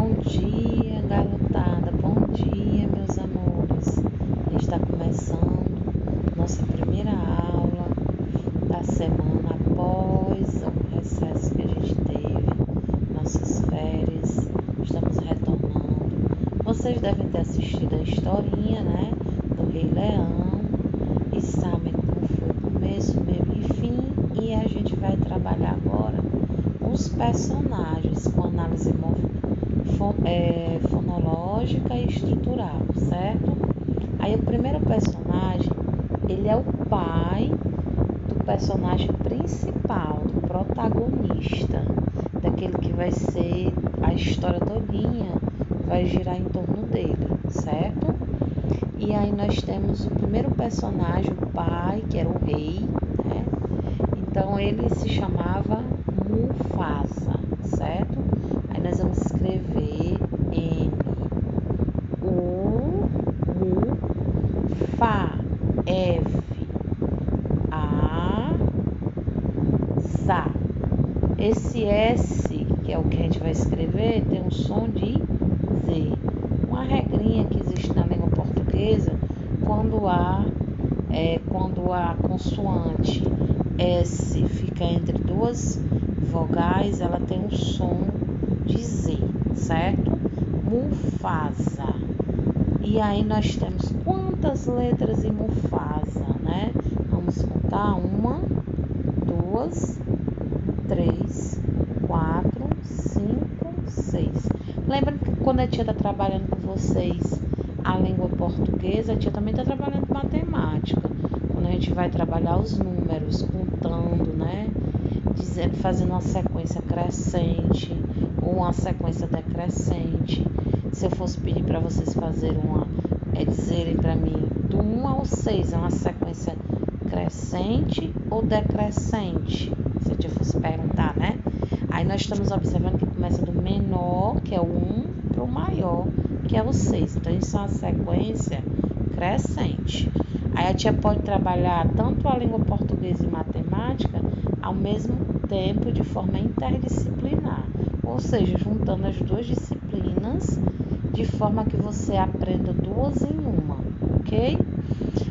Bom dia, garotada. Bom dia, meus amores. Está começando nossa primeira aula da semana após o recesso que a gente teve, nossas férias. Estamos retornando. Vocês devem ter assistido a historinha, né, do Rei Leão e sabem como foi o começo, meio e fim. E a gente vai trabalhar agora os personagens com análise fonológica e estrutural, certo? Aí o primeiro personagem, ele é o pai do personagem principal, do protagonista, daquele que vai ser a história todinha, vai girar em torno dele, certo? E aí nós temos o primeiro personagem, o pai, que era o rei, né? Então ele se chamava Mufasa, certo? Aí nós vamos escrever M-U-Fa, F-A-Sa. Esse S, que é o que a gente vai escrever, tem um som de Z. Uma regrinha que existe na língua portuguesa, quando a consoante S fica entre duas vogais, ela tem um som de Z, certo? Mufasa. E aí nós temos quantas letras em Mufasa, né? Vamos contar: 1, 2, 3, 4, 5, 6. Lembra que quando a tia está trabalhando com vocês a língua portuguesa, a tia também está trabalhando matemática. Quando a gente vai trabalhar os números, contando, né? Fazendo uma sequência crescente ou uma sequência decrescente. Se eu fosse pedir para vocês fazerem dizerem para mim do 1 ao 6 é uma sequência crescente ou decrescente? Se a tia fosse perguntar, né? Aí nós estamos observando que começa do menor, que é o 1, para o maior, que é o 6. Então isso é uma sequência crescente. Aí a tia pode trabalhar tanto a língua portuguesa e matemática ao mesmo tempo de forma interdisciplinar, ou seja, juntando as duas disciplinas de forma que você aprenda duas em uma, ok?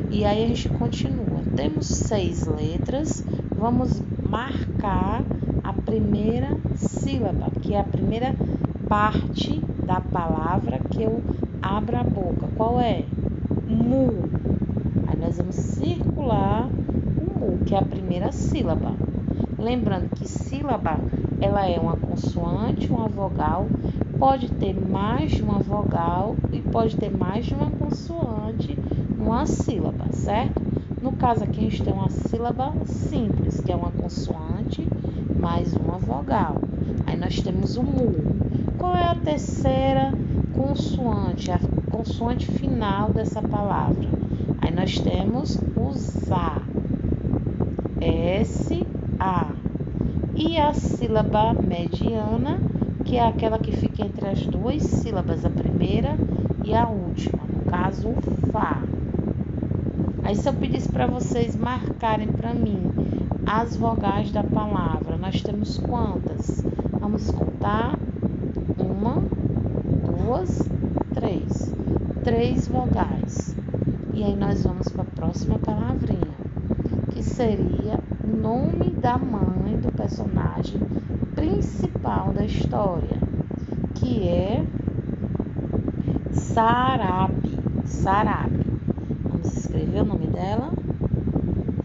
E aí a gente continua. Temos 6 letras, vamos marcar a primeira sílaba, que é a primeira parte da palavra que eu abro a boca. Qual é? Mu. Aí nós vamos circular o mu, que é a primeira sílaba. Lembrando que sílaba, ela é uma consoante, uma vogal, pode ter mais de uma vogal e pode ter mais de uma consoante numa sílaba, certo? No caso aqui a gente tem uma sílaba simples, que é uma consoante mais uma vogal. Aí nós temos o mu. Qual é a terceira consoante, a consoante final dessa palavra? Aí nós temos o za, S-A. E a sílaba mediana, que é aquela que fica entre as duas sílabas, a primeira e a última, no caso o Fá. Aí se eu pedisse para vocês marcarem para mim as vogais da palavra, nós temos quantas? Vamos contar: 1, 2, 3. 3 vogais. E aí nós vamos para a próxima palavrinha, que seria o nome da mãe do personagem principal da história, que é Sarabi. Sarabi. Vamos escrever o nome dela.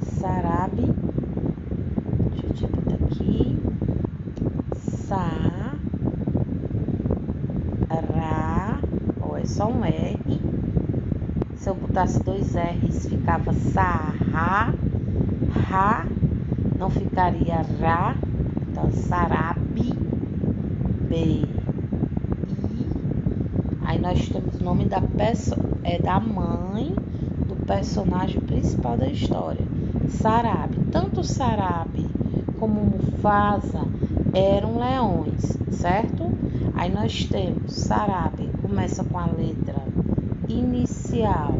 Sarabi. Deixa eu botar aqui. Ó, é só um R. Se eu botasse 2 R's, ficava Sarra. Ra, não ficaria Ra. Então, Sarabi, B, I. Aí nós temos o nome da mãe do personagem principal da história, Sarabi. Tanto Sarabi como Mufasa eram leões, certo? Aí nós temos Sarabi, começa com a letra inicial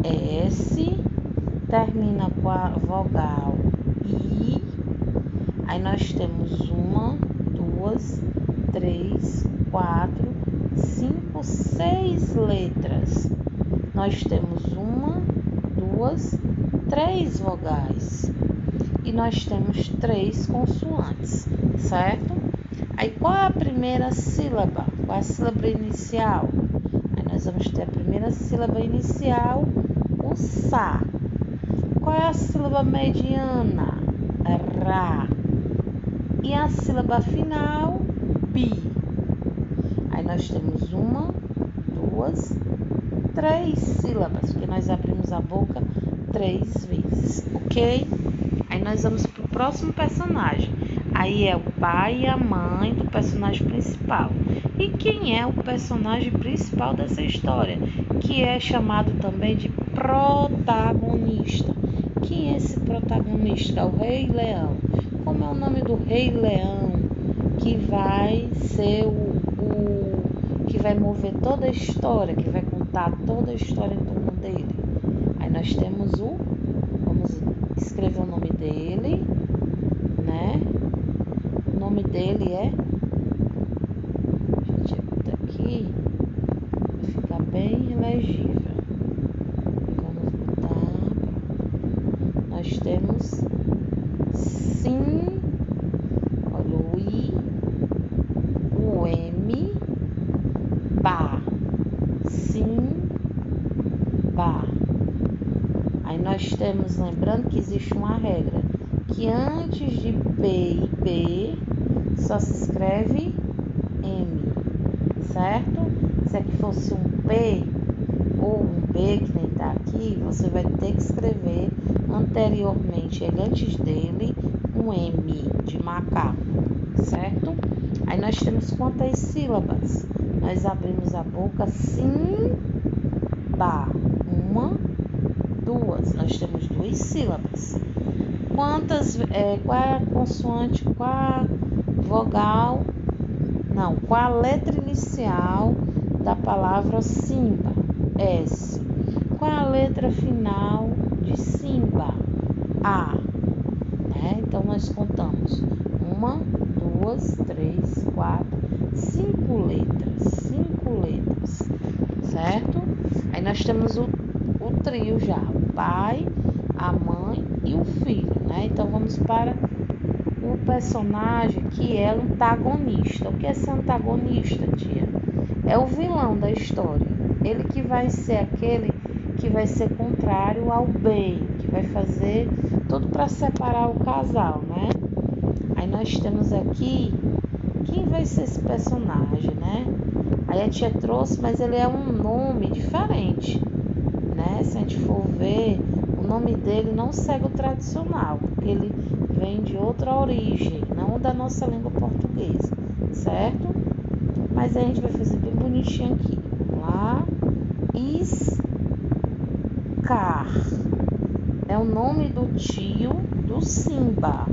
S, termina com a vogal I. Aí nós temos 1, 2, 3, 4, por 6 letras. Nós temos 1, 2, 3 vogais. E nós temos 3 consoantes, certo? Aí, qual é a primeira sílaba? Qual é a sílaba inicial? Aí, nós vamos ter a primeira sílaba inicial, o Sá. Qual é a sílaba mediana? Rá. E a sílaba final, Bi. Aí, nós temos 1, 2, 3 sílabas, porque nós abrimos a boca 3 vezes, ok? Aí nós vamos para o próximo personagem. Aí é o pai e a mãe do personagem principal. E quem é o personagem principal dessa história? Que é chamado também de protagonista. Quem é esse protagonista? É o Rei Leão. Como é o nome do Rei Leão? Que vai ser que vai mover toda a história, que vai contar toda a história em torno dele. Aí nós temos vamos escrever o nome dele, né? O nome dele é, deixa eu botar aqui, vai ficar bem legível. Vamos botar, nós temos Sim, olha o I, o M, Ba, Simba. Aí nós temos, lembrando que existe uma regra, que antes de P e B só se escreve M, certo? Se aqui fosse um P ou um B, que nem está aqui, você vai ter que escrever anteriormente, antes dele, um M de macaco, certo? Aí nós temos quantas sílabas? Nós abrimos a boca, Simba, 1, 2, nós temos 2 sílabas. Qual é a consoante, qual a vogal, não, qual a letra inicial da palavra Simba? S. Qual a letra final de Simba? A. Né? Então, nós contamos 1, 2, 3, 4, 5 letras, certo? Aí nós temos o trio já, o pai, a mãe e o filho, né? Então, vamos para o personagem que é antagonista. O que é ser antagonista, tia? É o vilão da história. Ele que vai ser aquele que vai ser contrário ao bem, que vai fazer tudo para separar o casal, né? Aí nós temos aqui, quem vai ser esse personagem, né? Aí a tia trouxe, mas ele é um nome diferente, né? Se a gente for ver, o nome dele não segue o tradicional, porque ele vem de outra origem, não da nossa língua portuguesa, certo? Mas a gente vai fazer bem bonitinho aqui. Vamos lá. Scar é o nome do tio do Simba.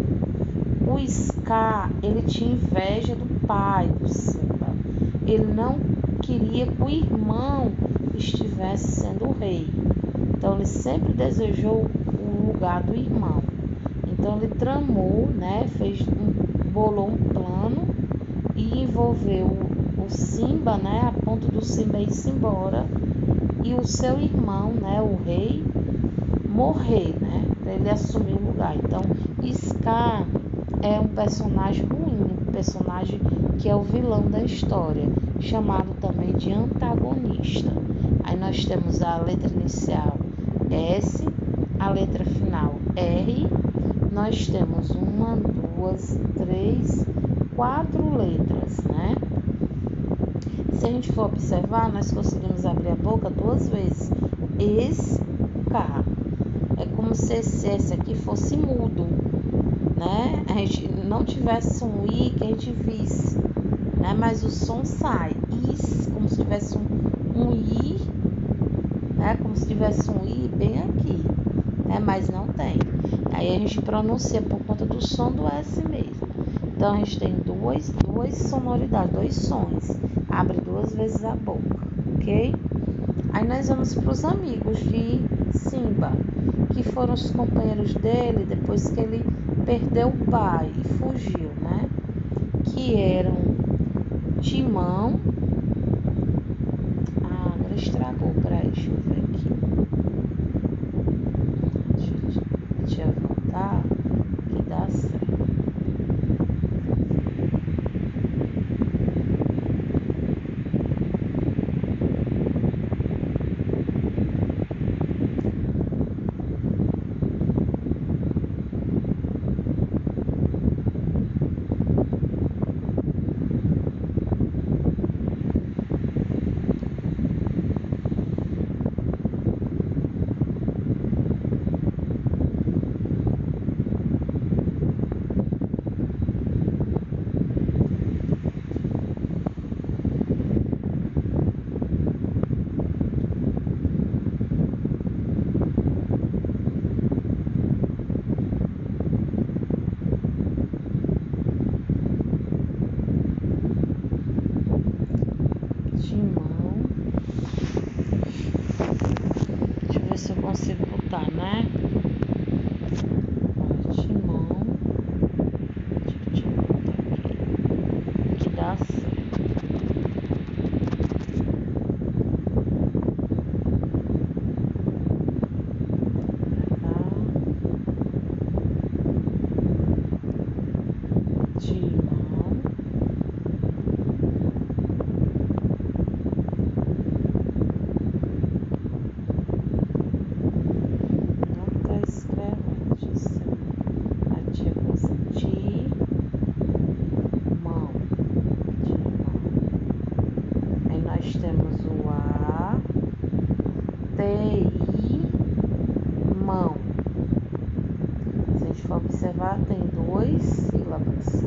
O Scar, ele tinha inveja do pai do Simba. Ele não queria que o irmão estivesse sendo o rei. Então, ele sempre desejou o lugar do irmão. Então, ele tramou, né? Bolou um plano e envolveu o Simba, né? A ponto do Simba ir-se embora. E o seu irmão, né? O rei, morrer, né? Para ele assumir o lugar. Então, Scar é um personagem ruim, um personagem que é o vilão da história, chamado também de antagonista. Aí nós temos a letra inicial S, a letra final R, nós temos 1, 2, 3, 4 letras, né? Se a gente for observar, nós conseguimos abrir a boca 2 vezes. Scar. É como se esse S aqui fosse mudo, né? A gente não tivesse um I que a gente visse, né? Mas o som sai. Como se tivesse um I, né? Como se tivesse um I bem aqui, né? Mas não tem. Aí a gente pronuncia por conta do som do S mesmo. Então a gente tem duas sonoridades, 2 sons. Abre 2 vezes a boca, ok? Aí nós vamos para os amigos de Simba, que foram os companheiros dele depois que ele perdeu o pai e fugiu, né? Que eram Timão, ficar, né? Timão. Deixa eu botar aqui. Que dá certo. Nós temos o A, T, I, mão. Se a gente for observar, tem 2 sílabas.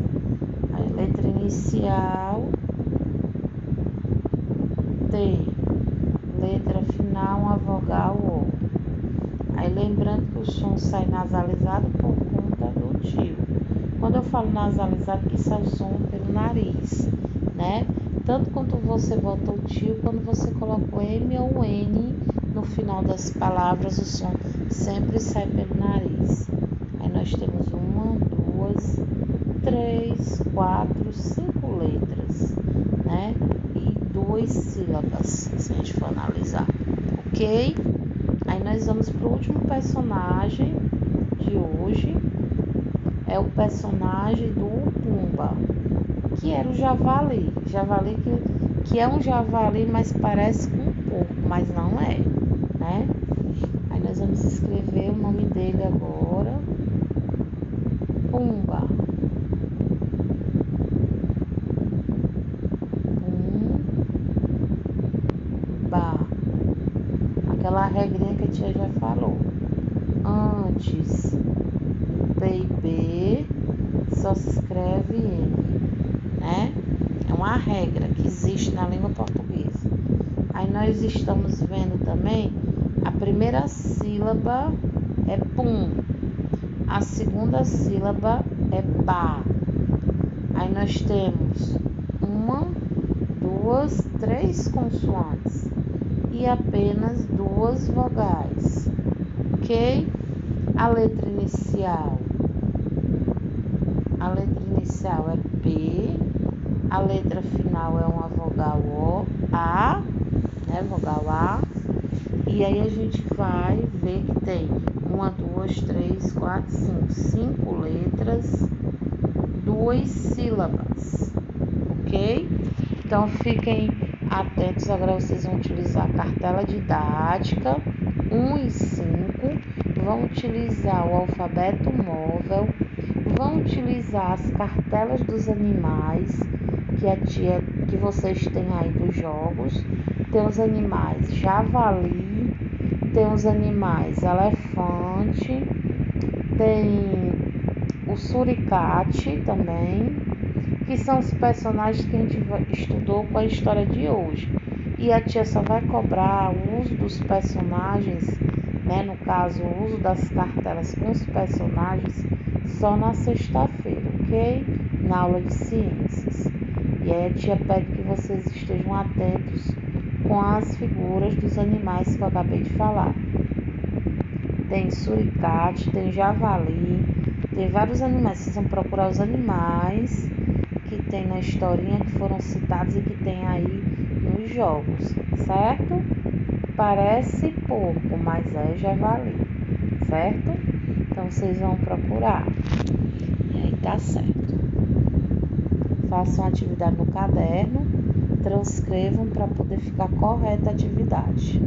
Aí, letra inicial, T. Letra final, uma vogal O. Aí, lembrando que o som sai nasalizado por conta do tio. Quando eu falo nasalizado, que sai o som pelo nariz, né? Tanto quanto você bota o tio, quando você coloca o M ou o N no final das palavras, o som sempre sai pelo nariz. Aí nós temos 1, 2, 3, 4, 5 letras, né? E 2 sílabas, se a gente for analisar, ok? Aí nós vamos para o último personagem de hoje, é o personagem do Pumba, que era o javali. Javali que é um javali, mas parece com um porco, mas não é, né? Aí nós vamos escrever o nome dele agora. Pumba. Pumba. Aquela regrinha que a tia já falou. Antes P e B só se escreve M, né? É uma regra que existe na língua portuguesa. Aí nós estamos vendo também, a primeira sílaba é pum, a segunda sílaba é pá. Aí nós temos 1, 2, 3 consoantes e apenas 2 vogais, ok? A letra inicial é P, a letra final é uma vogal O, A, né, vogal A, e aí a gente vai ver que tem 1, 2, 3, 4, 5 letras, 2 sílabas, ok? Então fiquem atentos, agora vocês vão utilizar a cartela didática 1 e 5, vão utilizar o alfabeto móvel, vão utilizar as cartelas dos animais que vocês têm aí dos jogos. Tem os animais javali, tem os animais elefante, tem o suricate também, que são os personagens que a gente estudou com a história de hoje. E a tia só vai cobrar o uso dos personagens, né? No caso, o uso das cartelas com os personagens só na sexta-feira, ok? Na aula de ciências. E aí a tia pede que vocês estejam atentos com as figuras dos animais que eu acabei de falar. Tem suricate, tem javali, tem vários animais. Vocês vão procurar os animais que tem na historinha, que foram citados e que tem aí nos jogos, certo? Parece porco, mas é javali, certo? Então vocês vão procurar. E aí tá certo. Façam a atividade no caderno, transcrevam para poder ficar correta a atividade.